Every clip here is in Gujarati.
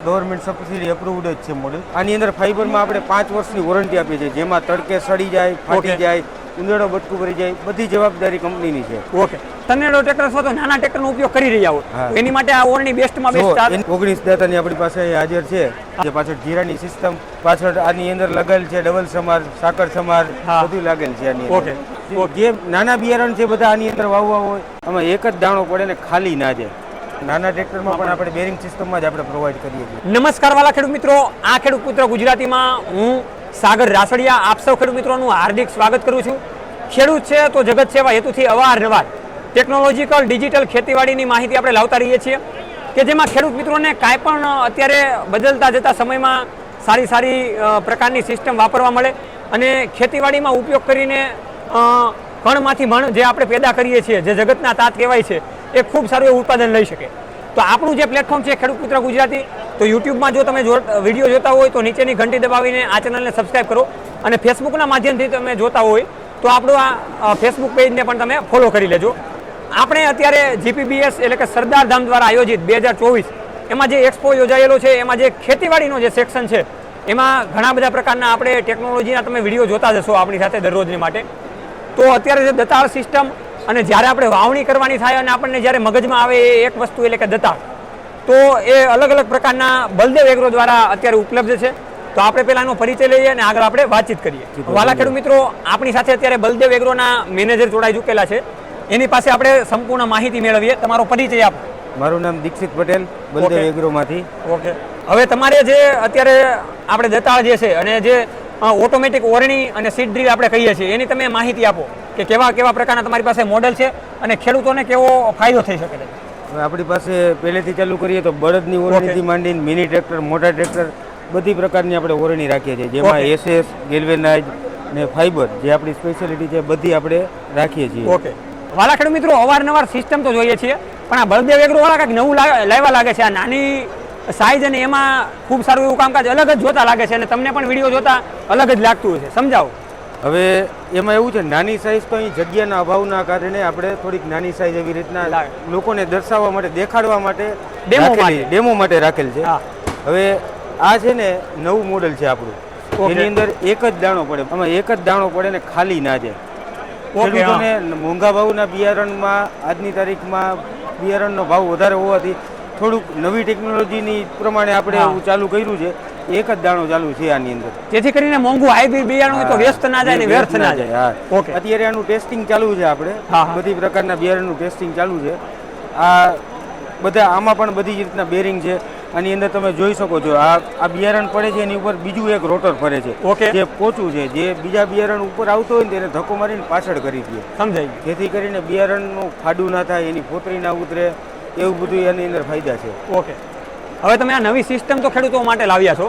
ગવર્મેન્ટ સબસિડી અપ્રુવડ જ છે મોડેલ. આની અંદર ફાઈબરમાં આપણે 5 વર્ષની વોરંટી આપીએ છીએ, જેમાં તડકે સડી જાય, ફાટી જાય, ઉંદેડો બટકું ભરી જાય, બધી જવાબદારી કંપનીની છે. ઓકે. સનેડો ટ્રેક્ટર અથવા તો નાના ટ્રેક્ટરનો ઉપયોગ કરી રહ્યા હોય એની માટે આ વોરંટી બેસ્ટમાં બેસ્ટ આવે. 19 દાતાની આપણી પાસે હાજર છે. જે પાછળ જીરાની સિસ્ટમ પાછળ આની અંદર લગાવેલ છે, ડબલ સમાર, સાકર સમાર બધું લાગેલ છે આની અંદર. ઓકે. જે નાના બિયારણ છે બધા આની અંદર વાવવા હોય, આમાં એક જ દાણો પડે ને ખાલી ના જાય. નાના ટ્રેક્ટરમાં પણ આપણે બેરિંગ સિસ્ટમમાં જ આપણે પ્રોવાઈડ કરીએ છીએ. નમસ્કાર વાલા ખેડૂત મિત્રો, આ ખેડૂત પુત્ર ગુજરાતીમાં હું સાગર રાસડિયા આપ સૌ ખેડૂત મિત્રોનું હાર્દિક સ્વાગત કરું છું. ખેડૂત છે તો જગત સેવા હેતુથી અવારનવાર ટેકનોલોજીકલ ડિજિટલ ખેતીવાડીની માહિતી આપણે લાવતા રહીએ છીએ કે જેમાં ખેડૂત મિત્રોને કાંઈ પણ અત્યારે બદલતા જતા સમયમાં સારી પ્રકારની સિસ્ટમ વાપરવા મળે અને ખેતીવાડીમાં ઉપયોગ કરીને કણમાંથી મણ જે આપણે પેદા કરીએ છીએ, જે જગતના તાત કહેવાય છે, એ ખૂબ સારું એવું ઉત્પાદન લઈ શકે. તો આપણું જે પ્લેટફોર્મ છે ખેડૂત પુત્ર ગુજરાતી, તો યુટ્યુબમાં જો તમે વિડીયો જોતા હોય તો નીચેની ઘંટી દબાવીને આ ચેનલને સબસ્ક્રાઈબ કરો અને ફેસબુકના માધ્યમથી તમે જોતા હોય તો આપણું આ ફેસબુક પેજને પણ તમે ફોલો કરી લેજો. આપણે અત્યારે જીપીબીએસ એટલે કે સરદાર ધામ દ્વારા આયોજિત 2024 એમાં જે એક્સપો યોજાયેલો છે, એમાં જે ખેતીવાડીનો જે સેક્શન છે એમાં ઘણા બધા પ્રકારના આપણે ટેકનોલોજીના તમે વિડીયો જોતા જશો આપણી સાથે દરરોજની માટે. તો અત્યારે જે દતાળ સિસ્ટમ અને જ્યારે આપણે વાવણી કરવાની થાય અને આપણને જ્યારે મગજમાં આવે એ એક વસ્તુ એટલે કે દતાળ, તો એ અલગ અલગ પ્રકારના બલદેવ એગ્રો દ્વારા અત્યારે ઉપલબ્ધ છે. તો આપણે પહેલા એનો પરિચય લઈએ અને આગળ આપણે વાતચીત કરીએ. વાલા ખેડૂત મિત્રો, આપણી સાથે અત્યારે બલદેવ એગ્રોના મેનેજર જોડાઈ ચૂકેલા છે, એની પાસે આપણે સંપૂર્ણ માહિતી મેળવીએ. તમારો પરિચય આપો. મારું નામ દીક્ષિત પટેલ, બલદેવ એગ્રોમાંથી. ઓકે. હવે તમારે જે અત્યારે આપણે દતાળ જે છે અને જે ઓટોમેટિક ઓરણી અને સીડ ડ્રીલ આપણે કહીએ છીએ એની તમે માહિતી આપો કે કેવા પ્રકારના તમારી પાસે મોડેલ છે અને ખેડૂતોને કેવો ફાયદો થઈ શકે છે. આપણી પાસે પહેલેથી ચાલુ કરીએ તો બળદની ઓરણીથી માંડીને મિની ટ્રેક્ટર, મોટા ટ્રેક્ટર, બધી પ્રકારની આપણે ઓરણી રાખીએ છીએ, જેમાં એસએસ, ગેલ્વેનાઇઝ ને ફાઈબર જે આપણી સ્પેશિયાલિટી છે બધી આપણે રાખીએ છીએ. ઓકે. વાલા ખેડૂત મિત્રો, અવારનવાર સિસ્ટમ તો જોઈએ છીએ, પણ આ બળદેવ એગ્રો વાળા કંઈક નવું લાવવા લાગે છે. આ નાની સાઈઝ અને એમાં ખૂબ સારું એવું કામકાજ અલગ જ જોતા લાગે છે અને તમને પણ વિડીયો જોતા અલગ જ લાગતું હોય છે. સમજાવો. હવે એમાં એવું છે, નાની સાઈઝ તો અહીં જગ્યાના અભાવના કારણે આપણે થોડીક નાની સાઈઝ એવી રીતના લોકોને દર્શાવવા માટે, દેખાડવા માટે, ડેમો માટે રાખેલ છે. હવે આ છે ને નવું મોડેલ છે આપણું, એની અંદર એક જ દાણો પડે, આમાં એક જ દાણો પડે ને ખાલી ના જાય. ખેડૂતોને મોંઘા ભાવના બિયારણમાં આજની તારીખમાં બિયારણનો ભાવ વધારે હોવાથી થોડુંક નવી ટેકનોલોજીની પ્રમાણે આપણે એવું ચાલુ કર્યું છે. એક જ દાણો ચાલુ છે આની અંદર, જેથી કરીને મોંઘું હાઇબ્રિડ બિયારણ તો વ્યસ્ત ના જાય ને વ્યર્થ ના જાય. ઓકે. અત્યારે આનું ટેસ્ટિંગ ચાલુ છે, આપણે બધી પ્રકારના બિયારણનું ટેસ્ટિંગ ચાલુ છે. આ બધા આમાં પણ બધી જ રીતના બેરિંગ છે. આની અંદર તમે જોઈ શકો છો, આ બિયારણ પડે છે એની ઉપર બીજું એક રોટર ફરે છે, જે પોચું છે, જે બીજા બિયારણ ઉપર આવતો હોય ને તેને ધક્કો મારીને પાછળ કરી દે. સમજાય? જેથી કરીને બિયારણનું ફાડું ના થાય, એની ફોતરી ના ઉતરે, એવું બધું એની અંદર ફાયદા છે. ઓકે. હવે તમે આ નવી સિસ્ટમ તો ખેડૂતો માટે લાવ્યા છો,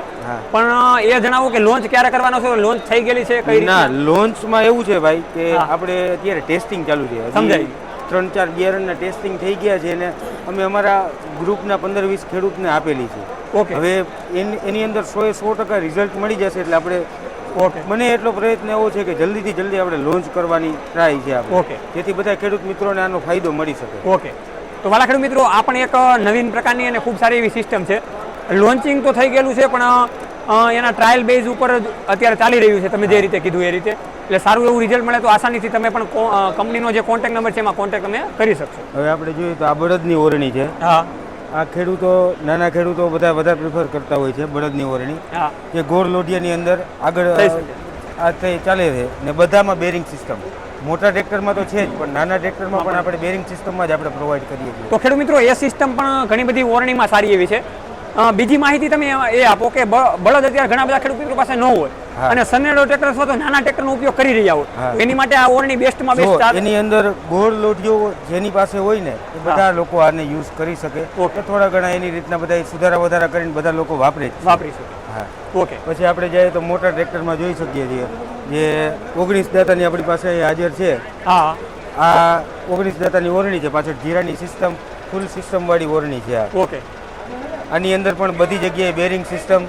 પણ એ જણાવો કે લોન્ચ ક્યારે કરવાનો છે? લોન્ચ થઈ ગયેલી છે? કઈ ના, લોન્ચમાં એવું છે ભાઈ કે આપણે અત્યારે ટેસ્ટિંગ ચાલુ છે. સમજાય? 3-4 બિયારણના ટેસ્ટિંગ થઈ ગયા છે અને અમે અમારા ગ્રુપના 15-20 ખેડૂતને આપેલી છે. ઓકે. હવે એની અંદર 100% રિઝલ્ટ મળી જશે એટલે આપણે મને એટલો પ્રયત્ન એવો છે કે જલ્દીથી જલ્દી આપણે લોન્ચ કરવાની ટ્રાય છે આપણે. ઓકે. જેથી બધા ખેડૂત મિત્રોને આનો ફાયદો મળી શકે. ઓકે. તો વાલા ખેડૂત મિત્રો, આ પણ એક નવીન પ્રકારની અને ખૂબ સારી એવી સિસ્ટમ છે. લોન્ચિંગ તો થઈ ગયેલું છે, પણ એના ટ્રાયલ બેઝ ઉપર અત્યારે ચાલી રહ્યું છે. તમે જે રીતે કીધું એ રીતે, એટલે સારું એવું રિઝલ્ટ મળે તો આસાનીથી તમે પણ કંપનીનો જે કોન્ટેક્ટ નંબર છે એમાં કોન્ટેક્ટ તમે કરી શકશો. હવે આપણે જોઈએ તો આ બળદની ઓરણી છે. આ ખેડૂતો, નાના ખેડૂતો બધા વધારે પ્રિફર કરતા હોય છે બળદની ઓરણી, જે ગોળ લોઢિયાની અંદર આગળ આ ચાલે છે ને બધામાં બેરિંગ સિસ્ટમ. મોટા ટ્રેક્ટરમાં તો છે જ, પણ નાના ટ્રેક્ટરમાં પણ આપણે બેરિંગ સિસ્ટમમાં જ આપણે પ્રોવાઈડ કરીએ છીએ. તો ખેડૂત મિત્રો, એ સિસ્ટમ પણ ઘણી બધી ઓરણીમાં સારી એવી છે. બીજી માહિતી તમે એ આપો કે બળદ અત્યારે ઘણા બધા ખેડૂત મિત્રો પાસે ન હોય અને સનેડો ટ્રેક્ટર અથવા તો નાના ટ્રેક્ટરનો ઉપયોગ કરી રહ્યા હોય, એની માટે આ ઓરણી બેસ્ટમાં બેસ્ટ. એની અંદર ગોળ લોઢીઓ જેની પાસે હોય ને એ બધા લોકો આને યુઝ કરી શકે. થોડા ઘણા એની રીતના બધા સુધારા વધારા કરીને બધા લોકો વાપરી શકે. હા. ઓકે. પછી આપણે જઈએ તો મોટા ટ્રેક્ટરમાં જોઈ શકીએ છીએ, જે 19 દાતાની આપણી પાસે હાજર છે. આ 19 દાતાની ઓરણી છે, પાછળ જીરાની સિસ્ટમ, ફૂલ સિસ્ટમ વાળી ઓરણી છે. ઓકે. આની અંદર પણ બધી જગ્યાએ બેરિંગ સિસ્ટમ,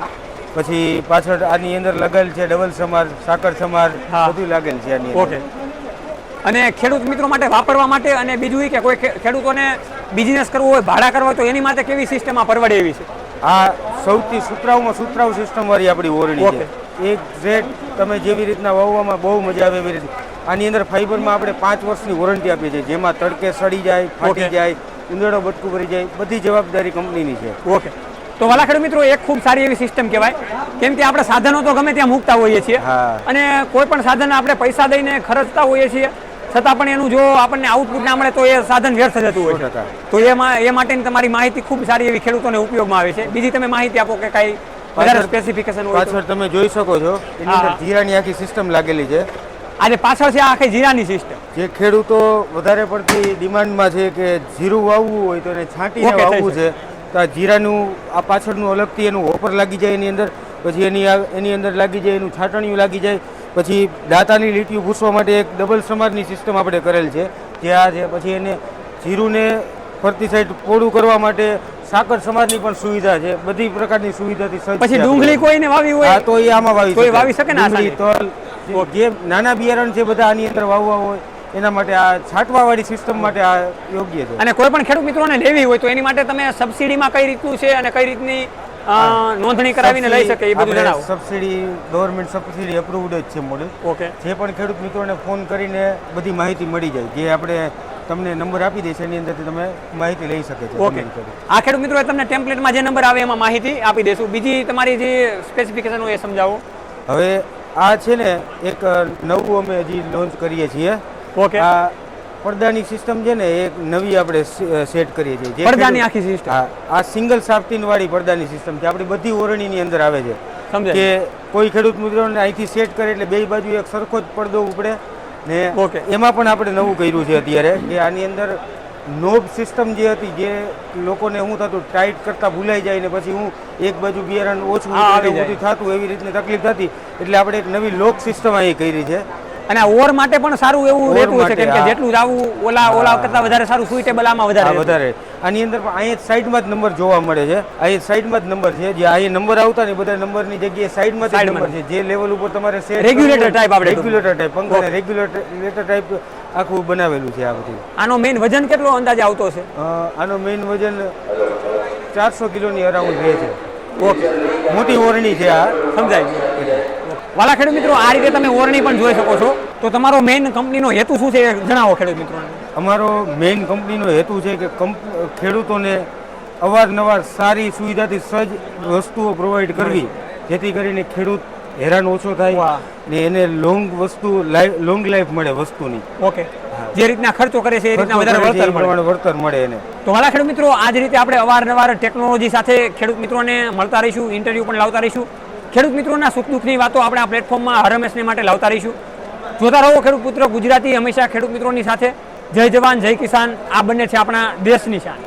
પછી પાછળ આની અંદર લગાવેલ છે ડબલ સમાર, સાકર સમાર, બધું લાગેલ છે આની. ઓકે. અને ખેડૂત મિત્રો માટે વાપરવા માટે અને બીજું કે કોઈ ખેડૂતોને બિઝનેસ કરવો હોય, ભાડા કરવા હોય તો એની માટે કેવી સિસ્ટમ આ પરવડે એવી છે? આ સૌથી સુતરાઉમાં સુતરાઉ સિસ્ટમ વાળી આપણી ઓરણી છે. એક ઝેડ તમે જેવી રીતના વાવવામાં બહુ મજા આવે એવી રીતે. આની અંદર ફાઈબરમાં આપણે 5 વર્ષની વોરંટી આપીએ છીએ, જેમાં તડકે સડી જાય, ફાટી જાય, ઉંદરડો બટકું ભરી જાય, બધી જવાબદારી કંપનીની છે. ઓકે, તો વાલા ખેડૂત મિત્રો એક ખૂબ સારી એવી સિસ્ટમ કહેવાય, કેમ કે આપણે સાધનો તો ગમે ત્યાં મૂકતા હોઈએ છીએ અને કોઈ પણ સાધન આપણે પૈસા દઈને ખર્ચતા હોઈએ છીએ, છતાં પણ એનું જો આપણને આઉટપુટ ના મળે તો એ સાધન વ્યર્થ જતું હોય છે. તો એ માટેની તમારી માહિતી ખૂબ સારી એવી ખેડૂતોને ઉપયોગમાં આવે છે. બીજી તમે માહિતી આપો કે કઈ વધારે સ્પેસિફિકેશન હોય. પાછળ તમે જોઈ શકો છો, એની અંદર જીરાની આખી સિસ્ટમ લાગેલી છે. આજે પાછળ છે આખી જીરાની સિસ્ટમ. જે ખેડૂતો વધારે પડતી ડિમાન્ડમાં છે કે જીરું વાવવું હોય તો એને છાંટીને વાવવું છે, તો આ જીરાનું આ પાછળનું અલગથી એનું હોપર લાગી જાય એની અંદર, પછી એની અંદર લાગી જાય એનું છાંટણીયું લાગી જાય, પછી દાંતાની લીટીઓ ભૂસવા માટે એક ડબલ સમારની સિસ્ટમ આપણે કરેલ છે જે આ છે. પછી એને જીરુને ફરતી સાઈડ પોળું કરવા માટે સાકર સમાજની પણ સુવિધા છે. બધી પ્રકારની સુવિધાથી સજ્જ. પછી ડુંગળી કોઈને વાવી હોય હા તો એ આમાં વાવી શકે ને. ડુંગળી, તલ, જે નાના બિયારણ છે બધા આની અંદર વાવવા હોય એના માટે આ છાંટવા વાળી સિસ્ટમ માટે આ યોગ્ય છે. અને કોઈ પણ ખેડૂત મિત્રોને લેવી હોય તો એની માટે તમે સબસિડીમાં કઈ રીતનું છે અને કઈ રીતની નોંધણી કરાવીને લઈ શકે એ બધું જણાવો. સબસિડી ગવર્મેન્ટ સબસિડી અપ્રુવડ જ છે મોડેલ. ઓકે, જે પણ ખેડૂત મિત્રોને ફોન કરીને બધી માહિતી મળી જાય, જે આપણે તમને નંબર આપી દઈશું એની અંદરથી તમે માહિતી લઈ શકે છે. ઓકે, આ ખેડૂત મિત્રો તમને ટેમ્પલેટમાં જે નંબર આવે એમાં માહિતી આપી દઈશું. બીજી તમારી જે સ્પેસિફિકેશન હોય એ સમજાવો. હવે આ છે ને એક નવું અમે હજી લોન્ચ કરીએ છીએ. ઓકે, આ પડદાની સિસ્ટમ છે ને એક નવી આપણે સેટ કરીએ છીએ. પડદાની આખી સિસ્ટમ. આ સિંગલ સાફટીન વાળી પડદાની સિસ્ટમ છે, આપણી બધી ઓરણીની અંદર આવે છે. સમજાય કે કોઈ ખેડૂત મિત્રોને અહીંથી સેટ કરે એટલે બે બાજુ એક સરખો જ પડદો ઉપડે ને. એમાં પણ આપણે નવું કર્યું છે અત્યારે કે આની અંદર નોબ સિસ્ટમ જે હતી, જે લોકોને હું થતું ટાઈટ કરતા ભૂલાઈ જાય ને પછી હું એક બાજુ બિયારણ ઓછું થતું એવી રીતની તકલીફ થતી, એટલે આપણે એક નવી લોક સિસ્ટમ અહીં કરી છે. અને ઓર માટે પણ સારું એવું રહેતું છે, કેમ કે જેટલું જાવું ઓલા કરતા વધારે સારું સુઇટેબલ આમાં વધારે. આની અંદર પણ અહીંયા સાઈડમાં જ નંબર જોવા મળે છે. અહીંયા સાઈડમાં જ નંબર છે, જે અહીંયા નંબર આવતા ને બધા નંબરની જગ્યાએ સાઈડમાં જ નંબર છે, જે લેવલ ઉપર તમારે સેટ રેગ્યુલેટર ટાઈપ આપણે રેગ્યુલેટર ટાઈપ પંખાને રેગ્યુલેટર ટાઈપ આખું બનાવેલું છે આ બધું. આનો મેઇન વજન કેટલો અંદાજે આવતો છે? આનો મેઇન વજન 400 કિલોની અરાઉન્ડ રહે છે. ઓકે, મોટી ઓરણી છે આ. સમજાય. વાલા ખેડૂત મિત્રો, આ રીતે તમે ઓરણી પણ જોઈ શકો છો. તો તમારો મેઇન કંપનીનો હેતુ શું છે જણાવો ખેડૂત મિત્રોને. અમારો મેઇન કંપનીનો હેતુ છે કે ખેડૂતોને અવારનવાર સારી સુવિધાથી સજ્જ વસ્તુઓ પ્રોવાઈડ કરવી, જેથી કરીને ખેડૂત હેરાન ઓછો થાય ને એને લોંગ લાઈફ મળે વસ્તુની. ઓકે, જે રીતના ખર્ચો કરે છે એ રીતના વધારે વળતર મળે એને. તો વાલા ખેડૂત મિત્રો, આ જ રીતે આપણે અવારનવાર ટેકનોલોજી સાથે ખેડૂત મિત્રોને મળતા રહીશું, ઇન્ટરવ્યુ પણ લાવતા રહીશું. ખેડૂત મિત્રોના સુખ દુઃખની વાતો આપણે આ પ્લેટફોર્મમાં હર હંમેશને માટે લાવતા રહીશું. જોતા રહો ખેડૂત પુત્ર ગુજરાતી, હંમેશા ખેડૂત મિત્રોની સાથે. જય જવાન જય કિસાન, આ બંને છે આપણા દેશની શાન.